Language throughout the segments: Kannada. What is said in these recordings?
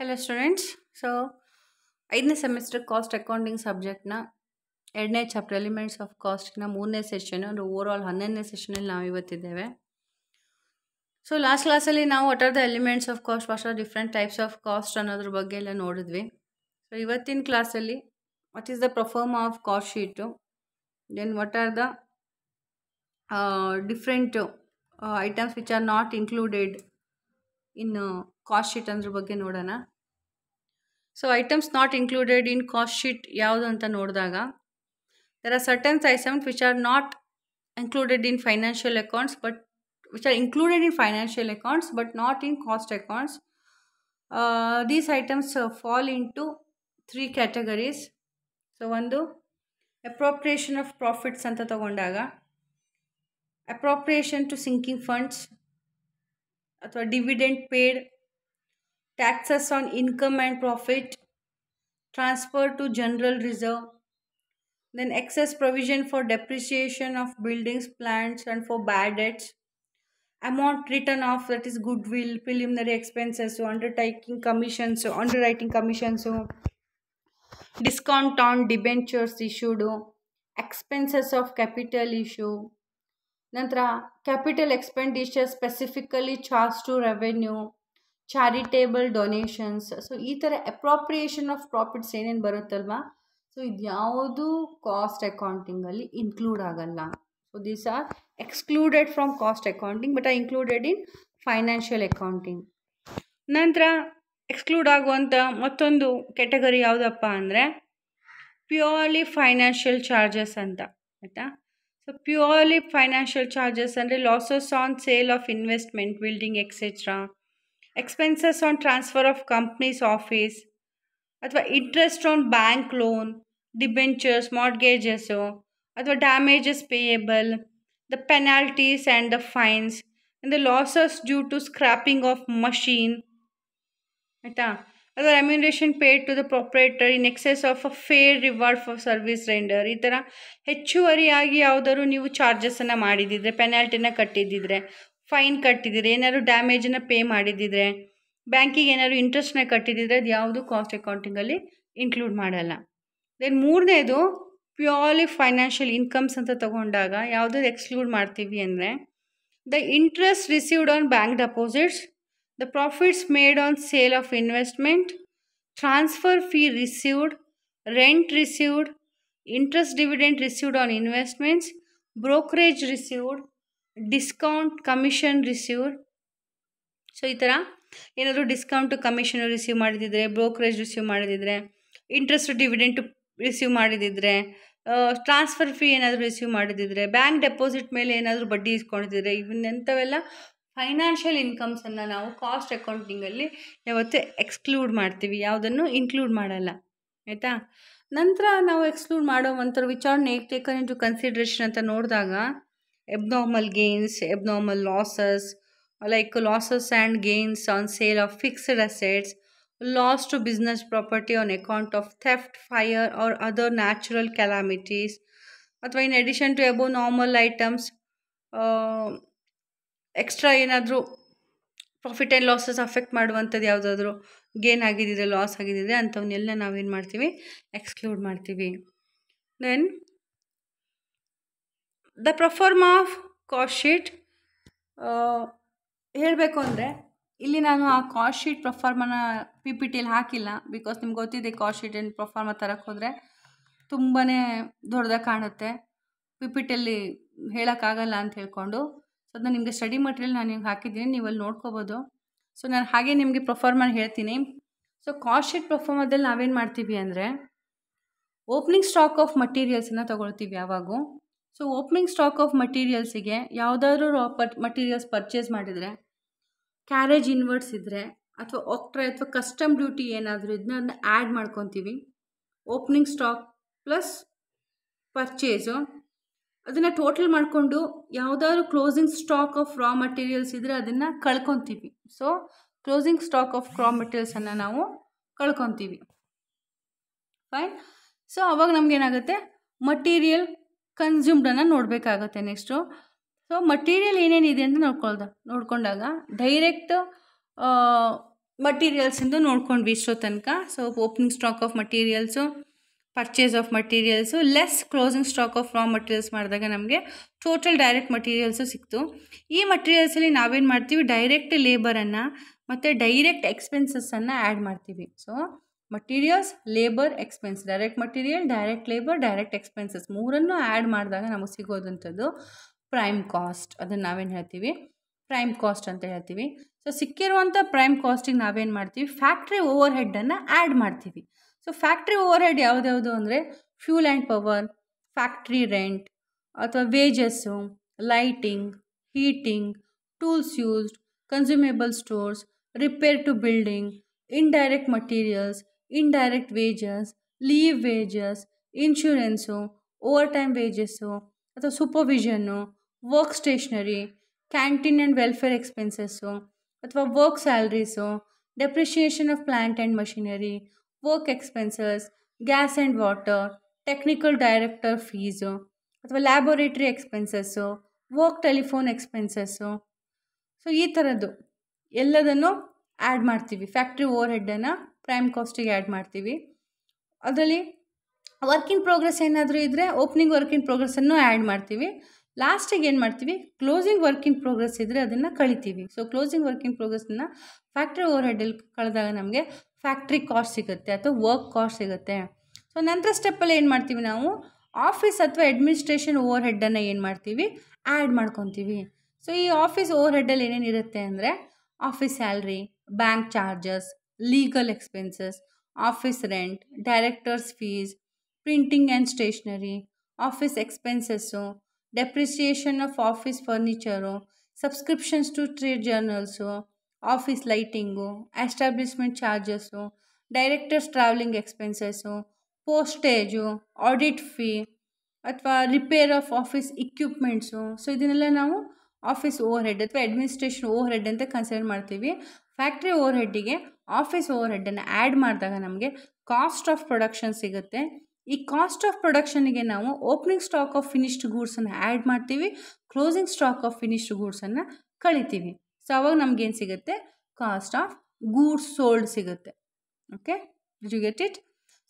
Hello students. So, ಐದನೇ ಸೆಮಿಸ್ಟರ್ ಕಾಸ್ಟ್ ಅಕೌಂಟಿಂಗ್ ಸಬ್ಜೆಕ್ಟ್ನ ಎರಡನೇ ಚಾಪ್ಟರ್ ಎಲಿಮೆಂಟ್ಸ್ ಆಫ್ ಕಾಸ್ಟ್ನ ಮೂರನೇ ಸೆಷನ್ ಅಂದರೆ ಓವರಾಲ್ 11ನೇ ಸೆಷನಲ್ಲಿ ನಾವು ಇವತ್ತಿದ್ದೇವೆ. ಸೊ ಲಾಸ್ಟ್ ಕ್ಲಾಸಲ್ಲಿ ನಾವು what are the elements of cost, what are different types of cost ಅನ್ನೋದ್ರ ಬಗ್ಗೆ ಎಲ್ಲ ನೋಡಿದ್ವಿ. ಸೊ ಇವತ್ತಿನ ಕ್ಲಾಸಲ್ಲಿ what is the proforma of cost sheet, then what are the different items which are not included in cost sheet ಅದ್ರ ಬಗ್ಗೆ ನೋಡೋಣ. So items not included in cost sheet ಯಾವುದು ಅಂತ ನೋಡಿದಾಗ there are certain items which are not included in financial accounts but which are included in financial accounts but not in cost accounts. These items fall into three categories. So ಒಂದು appropriation of profits ಅಂತ ತಗೊಂಡಾಗ appropriation to sinking funds ಅಥವಾ dividend paid, taxes on income and profit, transfer to general reserve, then excess provision for depreciation of buildings, plants and for bad debts, amount written off, that is goodwill, preliminary expenses, underwriting commissions, discount on debentures issued, expenses of capital issue, ನಂತರ capital expenditure specifically charged to revenue, charitable donations. So ಈ ಥರ ಅಪ್ರಾಪ್ರಿಯೇಷನ್ ಆಫ್ ಪ್ರಾಫಿಟ್ಸ್ ಏನೇನು ಬರುತ್ತಲ್ವಾ, ಸೊ ಇದು ಯಾವುದು ಕಾಸ್ಟ್ ಅಕೌಂಟಿಂಗಲ್ಲಿ ಇನ್ಕ್ಲೂಡ್ ಆಗಲ್ಲ. So these are excluded from cost accounting but R included in financial accounting. ನಂತರ ಎಕ್ಸ್ಕ್ಲೂಡ್ ಆಗುವಂಥ ಮತ್ತೊಂದು ಕೆಟಗರಿ ಯಾವುದಪ್ಪ ಅಂದರೆ ಪ್ಯೂರ್ಲಿ ಫೈನಾನ್ಷಿಯಲ್ ಚಾರ್ಜಸ್ ಅಂತ, ಆಯಿತಾ. ಸೊ ಪ್ಯೂರ್ಲಿ ಫೈನಾನ್ಷಿಯಲ್ ಚಾರ್ಜಸ್ ಅಂದರೆ losses on sale of investment, building etcetera, expenses on transfer of company's office ಅಥವಾ interest on bank loan, debentures, mortgages ಅಥವಾ damages payable, the penalties and the fines and the losses due to scrapping of machine, ಆಯಿತಾ. ಅಥವಾ remuneration paid to the proprietor in excess of a fair reward for service render. ಈ ಥರ ಹೆಚ್ಚುವರಿಯಾಗಿ ಯಾವುದಾದ್ರು ನೀವು ಚಾರ್ಜಸನ್ನು ಮಾಡಿದ್ದಿದ್ರೆ, ಪೆನಾಲ್ಟಿನ ಕಟ್ಟಿದ್ದಿದ್ರೆ, ಫೈನ್ ಕಟ್ಟಿದ್ರೆ, ಏನಾದ್ರು ಡ್ಯಾಮೇಜನ್ನು ಪೇ ಮಾಡಿದ್ದಿದ್ರೆ, ಬ್ಯಾಂಕಿಗೆ ಏನಾದ್ರು ಇಂಟ್ರೆಸ್ಟ್ನ ಕಟ್ಟಿದ್ದಿದ್ರೆ ಅದು ಯಾವುದು ಕಾಸ್ಟ್ ಅಕೌಂಟಿಂಗಲ್ಲಿ ಇನ್ಕ್ಲೂಡ್ ಮಾಡಲ್ಲ. ದೆನ್ ಮೂರನೇದು ಪ್ಯೂರ್ಲಿ ಫೈನಾನ್ಷಿಯಲ್ ಇನ್ಕಮ್ಸ್ ಅಂತ ತಗೊಂಡಾಗ ಯಾವುದು ಎಕ್ಸ್ಕ್ಲೂಡ್ ಮಾಡ್ತೀವಿ ಅಂದರೆ the interest received on bank deposits, the profits made on sale of investment, transfer fee received, rent received, interest dividend received on investments, brokerage received, discount commission received. So ಈ ಥರ ಏನಾದರೂ ಡಿಸ್ಕೌಂಟು ಕಮಿಷನ್ ರಿಸೀವ್ ಮಾಡಿದಿದ್ರೆ, ಬ್ರೋಕರೇಜ್ ರಿಸೀವ್ ಮಾಡಿದಿದ್ರೆ, ಇಂಟ್ರೆಸ್ಟ್ ಡಿವಿಡೆಂಟು ರಿಸೀವ್ ಮಾಡಿದಿದ್ರೆ, ಟ್ರಾನ್ಸ್ಫರ್ ಫೀ ಏನಾದರೂ ರಿಸೀವ್ ಮಾಡಿದಿದ್ರೆ, ಬ್ಯಾಂಕ್ ಡೆಪಾಸಿಟ್ ಮೇಲೆ ಏನಾದರೂ ಬಡ್ಡಿ ಇಸ್ಕೊಂಡಿದ್ರೆ, ಇವನ್ನೆಂಥವೆಲ್ಲ ಫೈನಾನ್ಷಿಯಲ್ ಇನ್ಕಮ್ಸನ್ನು ನಾವು ಕಾಸ್ಟ್ ಅಕೌಂಟಿಂಗಲ್ಲಿ ಯಾವತ್ತೂ ಎಕ್ಸ್ಕ್ಲೂಡ್ ಮಾಡ್ತೀವಿ, ಯಾವುದನ್ನು ಇನ್ಕ್ಲೂಡ್ ಮಾಡಲ್ಲ, ಆಯಿತಾ. ನಂತರ ನಾವು ಎಕ್ಸ್ಕ್ಲೂಡ್ ಮಾಡೋ ಒಂಥರ which are taken into consideration ಅಂತ ನೋಡಿದಾಗ abnormal gains, abnormal losses like losses and gains on sale of fixed assets, loss to business property on account of theft, fire or other natural calamities, ಅಥವಾ in addition to above normal items extra ಏನಾದರೂ ಪ್ರಾಫಿಟ್ ಆ್ಯಂಡ್ ಲಾಸಸ್ ಅಫೆಕ್ಟ್ ಮಾಡುವಂಥದ್ದು ಯಾವುದಾದ್ರೂ ಗೇನ್ ಆಗಿದ್ದಿದ್ರೆ, ಲಾಸ್ ಆಗಿದ್ದಿದ್ರೆ ಅಂಥವನ್ನೆಲ್ಲ ನಾವೇನು ಮಾಡ್ತೀವಿ, ಎಕ್ಸ್ಕ್ಲೂಡ್ ಮಾಡ್ತೀವಿ. Then the proforma of cost sheet ಹೇಳಬೇಕು ಅಂದರೆ ಇಲ್ಲಿ ನಾನು ಆ ಕಾಸ್ಟ್ ಶೀಟ್ ಪ್ರೊಫಾರ್ಮನ ಪಿ ಪಿ ಟಿಯಲ್ಲಿ ಹಾಕಿಲ್ಲ, ಬಿಕಾಸ್ ನಿಮ್ಗೆ ಗೊತ್ತಿದೆ ಕಾಸ್ಟ್ ಶೀಟ್ ಏನು ಪ್ರೊಫಾರ್ಮ ತರಕ್ಕೆ ಹೋದರೆ ತುಂಬಾ ದೊಡ್ಡದಾಗಿ ಕಾಣುತ್ತೆ, ಪಿ ಪಿ ಟಿಯಲ್ಲಿ ಹೇಳೋಕ್ಕಾಗಲ್ಲ ಅಂತ ಹೇಳ್ಕೊಂಡು. ಸೊ ಅದನ್ನ ನಿಮಗೆ ಸ್ಟಡಿ ಮಟೀರಿಯಲ್ ನಾನು ನಿಮ್ಗೆ ಹಾಕಿದ್ದೀನಿ, ನೀವು ಅಲ್ಲಿ ನೋಡ್ಕೋಬೋದು. ಸೊ ನಾನು ಹಾಗೆ ನಿಮಗೆ ಪ್ರೊಫಾರ್ಮನ ಹೇಳ್ತೀನಿ. ಸೊ ಕಾಸ್ಟ್ ಶೀಟ್ ಪ್ರೊಫಾರ್ಮದಲ್ಲಿ ನಾವೇನು ಮಾಡ್ತೀವಿ ಅಂದರೆ ಓಪನಿಂಗ್ ಸ್ಟಾಕ್ ಆಫ್ ಮಟೀರಿಯಲ್ಸನ್ನು ತೊಗೊಳ್ತೀವಿ ಯಾವಾಗೂ. ಸೊ ಓಪನಿಂಗ್ ಸ್ಟಾಕ್ ಆಫ್ ಮಟೀರಿಯಲ್ಸಿಗೆ ಯಾವುದಾದ್ರೂ ಮಟೀರಿಯಲ್ಸ್ ಪರ್ಚೇಸ್ ಮಾಡಿದರೆ, ಕ್ಯಾರೇಜ್ ಇನ್ವರ್ಟ್ಸ್ ಇದ್ದರೆ ಅಥವಾ ಆಕ್ಟ್ರಾ ಅಥವಾ ಕಸ್ಟಮ್ ಡ್ಯೂಟಿ ಏನಾದರೂ ಇದನ್ನ ಆ್ಯಡ್ ಮಾಡ್ಕೊತೀವಿ. ಓಪನಿಂಗ್ ಸ್ಟಾಕ್ ಪ್ಲಸ್ ಪರ್ಚೇಸು ಅದನ್ನು ಟೋಟಲ್ ಮಾಡಿಕೊಂಡು ಯಾವುದಾದ್ರು closing stock of raw materials ಇದ್ದರೆ ಅದನ್ನು ಕಳ್ಕೊತೀವಿ. So closing stock of raw ಮಟೀರಿಯಲ್ಸನ್ನು ನಾವು ಕಳ್ಕೊತೀವಿ, ಫೈನ್. ಸೊ ಅವಾಗ ನಮಗೇನಾಗುತ್ತೆ, ಮಟೀರಿಯಲ್ ಕನ್ಸ್ಯೂಮ್ಡನ್ನು ನೋಡಬೇಕಾಗತ್ತೆ ನೆಕ್ಸ್ಟು. ಸೊ ಮಟೀರಿಯಲ್ ಏನೇನಿದೆ ಅಂತ ನೋಡ್ಕೊಂಡಾಗ ಡೈರೆಕ್ಟ್ ಮಟೀರಿಯಲ್ಸಿಂದು ನೋಡ್ಕೊಂಡ್ವಿ ಇಷ್ಟೋ ತನಕ. So opening stock of materials, purchase of materials, less closing stock of raw materials ಮಾಡಿದಾಗ ನಮಗೆ ಟೋಟಲ್ ಡೈರೆಕ್ಟ್ ಮಟೀರಿಯಲ್ಸು ಸಿಕ್ತು. ಈ ಮಟೀರಿಯಲ್ಸಲ್ಲಿ ನಾವೇನು ಮಾಡ್ತೀವಿ, ಡೈರೆಕ್ಟ್ ಲೇಬರನ್ನು ಮತ್ತು ಡೈರೆಕ್ಟ್ ಎಕ್ಸ್ಪೆನ್ಸಸ್ಸನ್ನು ಆ್ಯಡ್ ಮಾಡ್ತೀವಿ. So materials, labour, expense, direct material, direct labour, direct expenses ಮೂರನ್ನು ಆ್ಯಡ್ ಮಾಡಿದಾಗ ನಮಗೆ ಸಿಗೋದಂಥದ್ದು ಪ್ರೈಮ್ ಕಾಸ್ಟ್. ಅದನ್ನು ನಾವೇನು ಹೇಳ್ತೀವಿ, ಪ್ರೈಮ್ ಕಾಸ್ಟ್ ಅಂತ ಹೇಳ್ತೀವಿ. ಸೊ ಸಿಕ್ಕಿರುವಂಥ ಪ್ರೈಮ್ ಕಾಸ್ಟಿಗೆ ನಾವೇನು ಮಾಡ್ತೀವಿ, ಫ್ಯಾಕ್ಟ್ರಿ ಓವರ್ ಹೆಡ್ಡನ್ನು ಆ್ಯಡ್ ಮಾಡ್ತೀವಿ. ಸೊ ಫ್ಯಾಕ್ಟ್ರಿ ಓವರ್ ಹೆಡ್ ಯಾವುದ್ಯಾವುದು ಅಂದರೆ fuel and power, factory rent ಅಥವಾ wages, lighting, heating, tools used, consumable stores, repair to building, indirect materials, indirect wages, leave wages, insurance, overtime wages ಅಥವಾ supervision, work stationery, canteen and welfare expenses ಅಥವಾ work salaries, depreciation of plant and machinery, work expenses, gas and water, technical director fees ಅಥವಾ laboratory expenses, work telephone expenses. So ಈ ಥರದ್ದು ಎಲ್ಲದನ್ನು ಆ್ಯಡ್ ಮಾಡ್ತೀವಿ. ಫ್ಯಾಕ್ಟ್ರಿ ಓವರ್ ಹೆಡ್ಡನ್ನು ಪ್ರೈಮ್ ಕಾಸ್ಟಿಗೆ ಆ್ಯಡ್ ಮಾಡ್ತೀವಿ. ಅದರಲ್ಲಿ ವರ್ಕ್ ಇನ್ ಪ್ರೋಗ್ರೆಸ್ ಏನಾದರೂ ಇದ್ದರೆ ಓಪನಿಂಗ್ ವರ್ಕ್ ಇನ್ ಪ್ರೋಗ್ರೆಸ್ಸನ್ನು ಆ್ಯಡ್ ಮಾಡ್ತೀವಿ. ಲಾಸ್ಟಿಗೆ ಏನು ಮಾಡ್ತೀವಿ, ಕ್ಲೋಸಿಂಗ್ ವರ್ಕ್ ಇನ್ ಪ್ರೋಗ್ರೆಸ್ ಇದ್ದರೆ ಅದನ್ನು ಕಳಿತೀವಿ. ಸೊ ಕ್ಲೋಸಿಂಗ್ ವರ್ಕ್ ಇನ್ ಪ್ರೋಗ್ರೆಸ್ಸನ್ನು ಫ್ಯಾಕ್ಟ್ರಿ ಓವರ್ ಹೆಡ್ಡಲ್ಲಿ ಕಳೆದಾಗ ನಮಗೆ ಫ್ಯಾಕ್ಟ್ರಿ ಕಾಸ್ಟ್ ಸಿಗುತ್ತೆ ಅಥವಾ ವರ್ಕ್ ಕಾಸ್ಟ್ ಸಿಗುತ್ತೆ. ಸೊ ನಂತರ ಸ್ಟೆಪ್ಪಲ್ಲಿ ಏನು ಮಾಡ್ತೀವಿ, ನಾವು ಆಫೀಸ್ ಅಥವಾ ಅಡ್ಮಿನಿಸ್ಟ್ರೇಷನ್ ಓವರ್ ಹೆಡ್ಡನ್ನು ಏನು ಮಾಡ್ತೀವಿ, ಆ್ಯಡ್ ಮಾಡ್ಕೊತೀವಿ. ಸೊ ಈ ಆಫೀಸ್ ಓವರ್ ಹೆಡ್ಡಲ್ಲಿ ಏನೇನಿರುತ್ತೆ ಅಂದರೆ office salary, bank charges, legal expenses, office rent, directors fees, printing and stationery, office expenses, depreciation of office furniture, subscriptions to trade journals, office lighting, establishment charges, directors travelling expenses, postage, audit fee ಅಥವಾ repair of office equipments. So ಇದನ್ನೆಲ್ಲ ನಾವು ಆಫೀಸ್ ಓವರ್ ಹೆಡ್ ಅಥವಾ ಅಡ್ಮಿನಿಸ್ಟ್ರೇಷನ್ ಓವರ್ ಹೆಡ್ ಅಂತ ಕನ್ಸಿಡರ್ ಮಾಡ್ತೀವಿ. ಫ್ಯಾಕ್ಟ್ರಿ ಓವರ್ ಹೆಡ್ಡಿಗೆ ಆಫೀಸ್ ಓವರ್ ಹೆಡ್ಡನ್ನು ಆ್ಯಡ್ ಮಾಡಿದಾಗ ನಮಗೆ ಕಾಸ್ಟ್ ಆಫ್ ಪ್ರೊಡಕ್ಷನ್ ಸಿಗುತ್ತೆ. ಈ ಕಾಸ್ಟ್ ಆಫ್ ಪ್ರೊಡಕ್ಷನ್ಗೆ ನಾವು ಓಪನಿಂಗ್ ಸ್ಟಾಕ್ ಆಫ್ ಫಿನಿಶ್ಡ್ ಗೂಡ್ಸನ್ನು ಆ್ಯಡ್ ಮಾಡ್ತೀವಿ, ಕ್ಲೋಸಿಂಗ್ ಸ್ಟಾಕ್ ಆಫ್ ಫಿನಿಶ್ಡ್ ಗೂಡ್ಸನ್ನು ಕಳಿತೀವಿ. ಸೊ ಅವಾಗ ನಮಗೇನು ಸಿಗುತ್ತೆ, ಕಾಸ್ಟ್ ಆಫ್ ಗೂಡ್ಸ್ ಸೋಲ್ಡ್ ಸಿಗುತ್ತೆ. Okay, did you get it?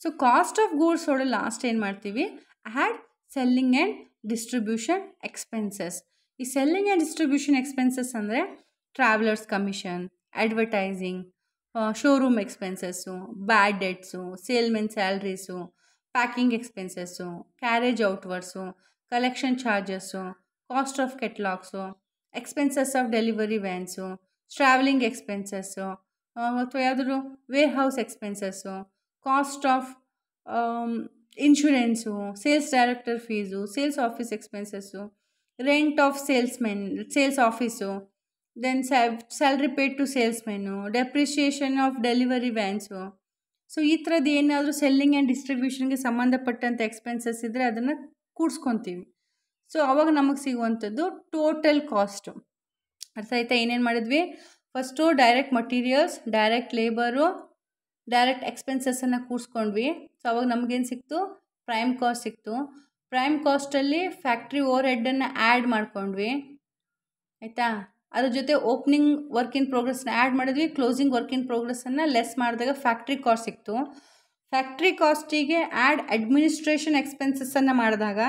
So cost of goods sold last ಏನು ಮಾಡ್ತೀವಿ, add selling and distribution expenses. ಈ ಸೆಲ್ಲಿಂಗ್ ಆ್ಯಂಡ್ ಡಿಸ್ಟ್ರಿಬ್ಯೂಷನ್ ಎಕ್ಸ್ಪೆನ್ಸಸ್ ಅಂದರೆ travellers commission, advertising, showroom expenses, bad debts, salesmen salaries, packing expenses, carriage outwards, collection charges, cost of catalogues, expenses of delivery vans, travelling expenses ಅಥವಾ ಯಾವುದಾದ್ರು warehouse expenses, cost of insurance, sales director fees, sales office expenses, rent of sales office, then salary paid to salesmen, depreciation of delivery vans. So ಈ ಥರದ್ದು ಏನಾದರೂ ಸೆಲ್ಲಿಂಗ್ ಆ್ಯಂಡ್ ಡಿಸ್ಟ್ರಿಬ್ಯೂಷನ್ಗೆ ಸಂಬಂಧಪಟ್ಟಂಥ ಎಕ್ಸ್ಪೆನ್ಸಸ್ ಇದ್ದರೆ ಅದನ್ನು ಕೂಡಿಸ್ಕೊತೀವಿ. ಸೊ ಆವಾಗ ನಮಗೆ ಸಿಗುವಂಥದ್ದು ಟೋಟಲ್ ಕಾಸ್ಟು. ಅರ್ಥ ಆಯ್ತಾ? ಏನೇನು ಮಾಡಿದ್ವಿ, first direct materials, direct labour, direct ಎಕ್ಸ್ಪೆನ್ಸಸ್ಸನ್ನು ಕೂಡಿಸ್ಕೊಂಡ್ವಿ. ಸೊ ಅವಾಗ ನಮಗೇನು ಸಿಕ್ತು, ಪ್ರೈಮ್ ಕಾಸ್ಟ್ ಸಿಕ್ತು. ಪ್ರೈಮ್ ಕಾಸ್ಟಲ್ಲಿ ಫ್ಯಾಕ್ಟ್ರಿ ಓವರ್ ಹೆಡ್ಡನ್ನು ಆ್ಯಡ್ ಮಾಡ್ಕೊಂಡ್ವಿ, ಆಯಿತಾ. ಅದ್ರ ಜೊತೆ ಓಪನಿಂಗ್ ವರ್ಕ್ ಇನ್ ಪ್ರೋಗ್ರೆಸ್ನ ಆ್ಯಡ್ ಮಾಡಿದ್ವಿ, ಕ್ಲೋಸಿಂಗ್ ವರ್ಕ್ ಇನ್ ಪ್ರೋಗ್ರೆಸ್ಸನ್ನು ಲೆಸ್ ಮಾಡಿದಾಗ ಫ್ಯಾಕ್ಟ್ರಿ ಕಾಸ್ಟ್ ಸಿಕ್ತು. ಫ್ಯಾಕ್ಟ್ರಿ ಕಾಸ್ಟಿಗೆ ಆ್ಯಡ್ ಅಡ್ಮಿನಿಸ್ಟ್ರೇಷನ್ ಎಕ್ಸ್ಪೆನ್ಸಸ್ಸನ್ನು ಮಾಡಿದಾಗ,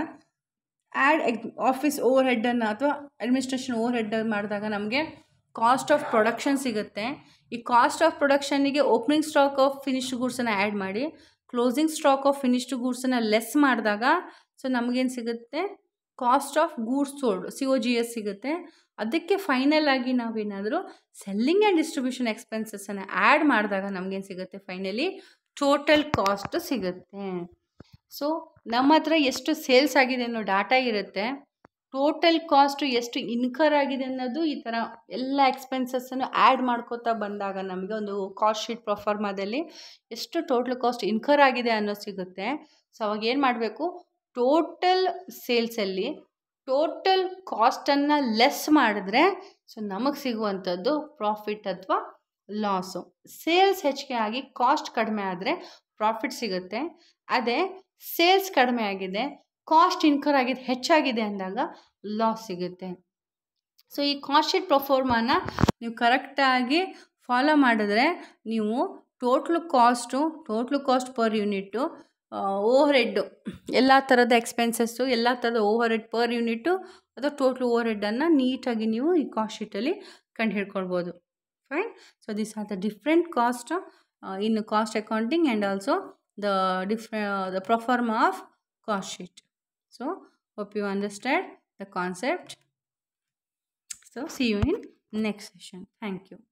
ಆ್ಯಡ್ ಆಫೀಸ್ ಓವರ್ ಹೆಡ್ಡನ್ನು ಅಥವಾ ಅಡ್ಮಿನಿಸ್ಟ್ರೇಷನ್ ಓವರ್ ಹೆಡ್ಡನ್ನು ಮಾಡಿದಾಗ ನಮಗೆ ಕಾಸ್ಟ್ ಆಫ್ ಪ್ರೊಡಕ್ಷನ್ ಸಿಗುತ್ತೆ. ಈ ಕಾಸ್ಟ್ ಆಫ್ ಪ್ರೊಡಕ್ಷನ್ನಿಗೆ ಓಪನಿಂಗ್ ಸ್ಟಾಕ್ ಆಫ್ ಫಿನಿಶ್ಡ್ ಗೂಡ್ಸನ್ನು ಆ್ಯಡ್ ಮಾಡಿ, ಕ್ಲೋಸಿಂಗ್ ಸ್ಟಾಕ್ ಆಫ್ ಫಿನಿಶ್ಡ್ ಗೂಡ್ಸನ್ನು ಲೆಸ್ ಮಾಡಿದಾಗ ಸೊ ನಮಗೇನು ಸಿಗುತ್ತೆ, cost of goods sold, COGS ಸಿಗುತ್ತೆ. ಅದಕ್ಕೆ ಫೈನಲ್ ಆಗಿ ನಾವೇನಾದರೂ ಸೆಲ್ಲಿಂಗ್ ಆ್ಯಂಡ್ ಡಿಸ್ಟ್ರಿಬ್ಯೂಷನ್ ಎಕ್ಸ್ಪೆನ್ಸಸ್ಸನ್ನು ಆ್ಯಡ್ ಮಾಡಿದಾಗ ನಮಗೇನು ಸಿಗುತ್ತೆ, ಫೈನಲಿ ಟೋಟಲ್ ಕಾಸ್ಟ್ ಸಿಗುತ್ತೆ. ಸೊ ನಮ್ಮ ಹತ್ರ ಎಷ್ಟು ಸೇಲ್ಸ್ ಆಗಿದೆ ಅನ್ನೋ ಡಾಟಾ ಇರುತ್ತೆ, ಟೋಟಲ್ ಕಾಸ್ಟು ಎಷ್ಟು ಇನ್ಕರ್ ಆಗಿದೆ ಅನ್ನೋದು ಈ ಥರ ಎಲ್ಲ ಎಕ್ಸ್ಪೆನ್ಸಸ್ಸನ್ನು ಆ್ಯಡ್ ಮಾಡ್ಕೋತಾ ಬಂದಾಗ ನಮಗೆ ಒಂದು ಕಾಸ್ಟ್ ಶೀಟ್ ಪ್ರೊಫಾರ್ಮಾದಲ್ಲಿ ಎಷ್ಟು ಟೋಟಲ್ ಕಾಸ್ಟ್ ಇನ್ಕರ್ ಆಗಿದೆ ಅನ್ನೋದು ಸಿಗುತ್ತೆ. ಸೊ ಅವಾಗ ಏನು ಮಾಡಬೇಕು, ಟೋಟಲ್ ಸೇಲ್ಸಲ್ಲಿ ಟೋಟಲ್ ಕಾಸ್ಟನ್ನು ಲೆಸ್ ಮಾಡಿದ್ರೆ ಸೊ ನಮಗೆ ಸಿಗುವಂಥದ್ದು ಪ್ರಾಫಿಟ್ ಅಥವಾ ಲಾಸು. ಸೇಲ್ಸ್ ಹೆಚ್ಚಿಗೆ ಆಗಿ ಕಾಸ್ಟ್ ಕಡಿಮೆ ಆದರೆ ಪ್ರಾಫಿಟ್ ಸಿಗುತ್ತೆ. ಅದೇ ಸೇಲ್ಸ್ ಕಡಿಮೆ ಆಗಿದೆ, ಕಾಸ್ಟ್ ಇನ್ಕರ್ ಆಗಿದೆ ಹೆಚ್ಚಾಗಿದೆ ಅಂದಾಗ ಲಾಸ್ ಸಿಗುತ್ತೆ. ಸೊ ಈ ಕಾಸ್ಟ್ ಶೀಟ್ ಪ್ರೊಫಾರ್ಮಾನ ನೀವು ಕರೆಕ್ಟಾಗಿ ಫಾಲೋ ಮಾಡಿದ್ರೆ ನೀವು total cost per unit, overhead ಎಲ್ಲ ಥರದ ಎಕ್ಸ್ಪೆನ್ಸಸ್ಸು, ಎಲ್ಲ ಥರದ ಓವರ್ ಹೆಡ್ ಪರ್ ಯೂನಿಟ್ಟು ಅಥವಾ ಟೋಟ್ಲ್ ಓವರ್ ಹೆಡ್ಡನ್ನು ನೀಟಾಗಿ ನೀವು ಈ ಕಾಸ್ಟ್ ಶೀಟಲ್ಲಿ ಕಂಡು ಹಿಡ್ಕೊಳ್ಬೋದು. Fine. So this are the different cost in cost accounting and also the pro forma of cost sheet. So hope you understand the concept. So see you in next session. Thank you.